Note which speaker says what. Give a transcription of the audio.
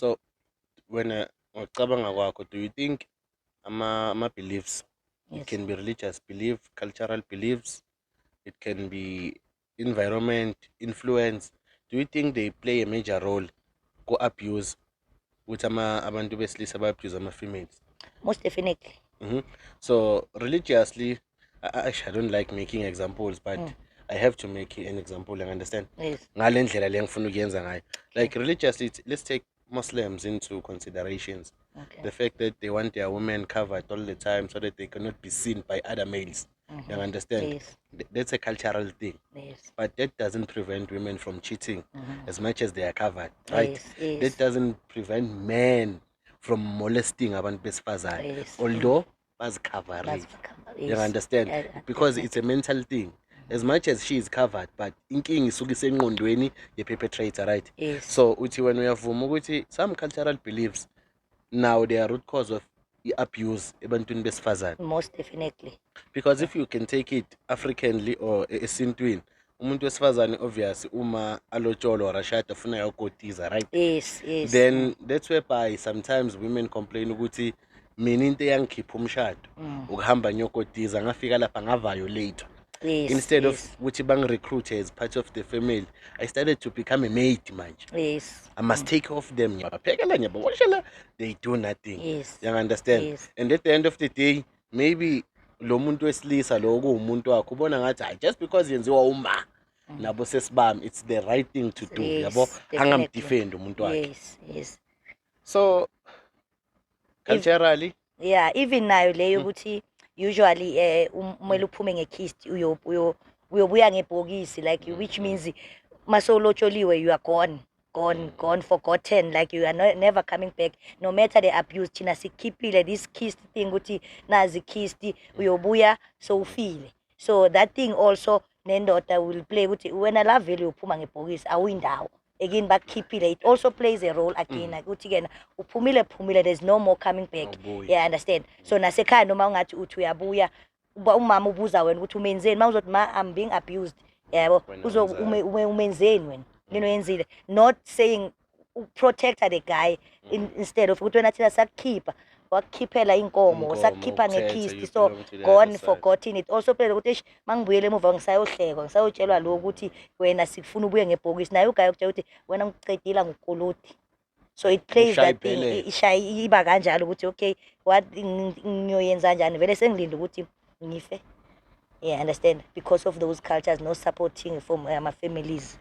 Speaker 1: So when ngicabanga kwakho, do you think ama beliefs, it
Speaker 2: Yes.
Speaker 1: can be religious belief, cultural beliefs, it can be environment influence, do you think they play a major role ko abuse with abantu besilisa abuse ama-females?
Speaker 2: Most definitely.
Speaker 1: hmm So religiously, actually, I don't like making examples, but
Speaker 2: Mm.
Speaker 1: I have to make an example. You understand?
Speaker 2: Yes.
Speaker 1: Ngale ndlela le engifuna ukuyenza ngayo.
Speaker 2: Okay.
Speaker 1: Like religiously, let's take Muslims into considerations.
Speaker 2: Okay.
Speaker 1: The fact that they want their women covered all the time so that they cannot be seen by other males. You understand?
Speaker 2: Yes.
Speaker 1: That's a cultural thing.
Speaker 2: Yes.
Speaker 1: But that doesn't prevent women from cheating as much as they are covered, right?
Speaker 2: Yes. Yes.
Speaker 1: That doesn't prevent men from molesting abantu besifazane,
Speaker 2: Yes.
Speaker 1: although bazicovering. You
Speaker 2: Yes.
Speaker 1: understand? Because it's a mental thing. As much as she is covered, but inking isuke isengqondweni ye-perpetrator, right?
Speaker 2: Yes.
Speaker 1: So uthi when uyavuma ukuthi some cultural beliefs now they are root cause of abuse ebantwini besifazane.
Speaker 2: Most definitely.
Speaker 1: Because if you can take it Africanly or esintwini, umuntu wesifazane obvious uma alotsholwa or ashada ufuna yakotiza, right?
Speaker 2: Yes. Yes.
Speaker 1: Then that's whereby sometimes women complain ukuthi mina into eyangikhipha umshado ukuhamba ngiyokotiza, ngafika lapha ngaviolate.
Speaker 2: Yes.
Speaker 1: Instead
Speaker 2: Yes.
Speaker 1: of ukuthi recruit as part of the family, I started to become a maid manje.
Speaker 2: Yes.
Speaker 1: I must take off them. They do nothing.
Speaker 2: Yes.
Speaker 1: You understand?
Speaker 2: Yes.
Speaker 1: And at the end of the day, maybe lo muntu wesilisa lo kuwumuntu wakho ubona ngathi hayi just because yenziwa uma nabo sesibami, it's the right thing to do. Yabo angamdefend umuntu wakhe.
Speaker 2: Yes. Yes.
Speaker 1: So culturally,
Speaker 2: yeah, even nayo leyo ukuthi usually umele uphume ngekist uyobuya ngebhokisi, like which means masolotsholiwe you are gone, forgotten, like you are never coming back no matter the abuse. Thina sikhiphile this kist thing ukuthi nazi kist uyobuya sowufile, so that thing also nendoda will play ukuthi wena la vele uphuma ngebhokisi awuyindawo again bakhiphile, it also plays a role again ukuthi kena uphumile, there's no more coming back. Yeah, understand? So nasekhaya noma ungathi uthi uyabuya umama ubuza wena ukuthi umenzeni, mawuzothi I'm being abused, yabo umenzeni wena into yenzile, not saying protect the guy instead of ukuthi wena thina sakukhipha wakukhiphela inkomo sakukhipha ngekhisti, so gone, forgotten. It also plays ukuthi eish mangibuyele emuva ngisayohlekwa ngisayotshelwa lo ukuthi wena sifuna ubuye ngebhokisi, naye ugayi ukutshela ukuthi wena ngicedila ngokoloti. So it plays that thing, iba kanjalo ukuthi okay what ngiyoyenza njani, vele sengilinde ukuthi ngife. Yeah, understand, because of those cultures no supporting from my families.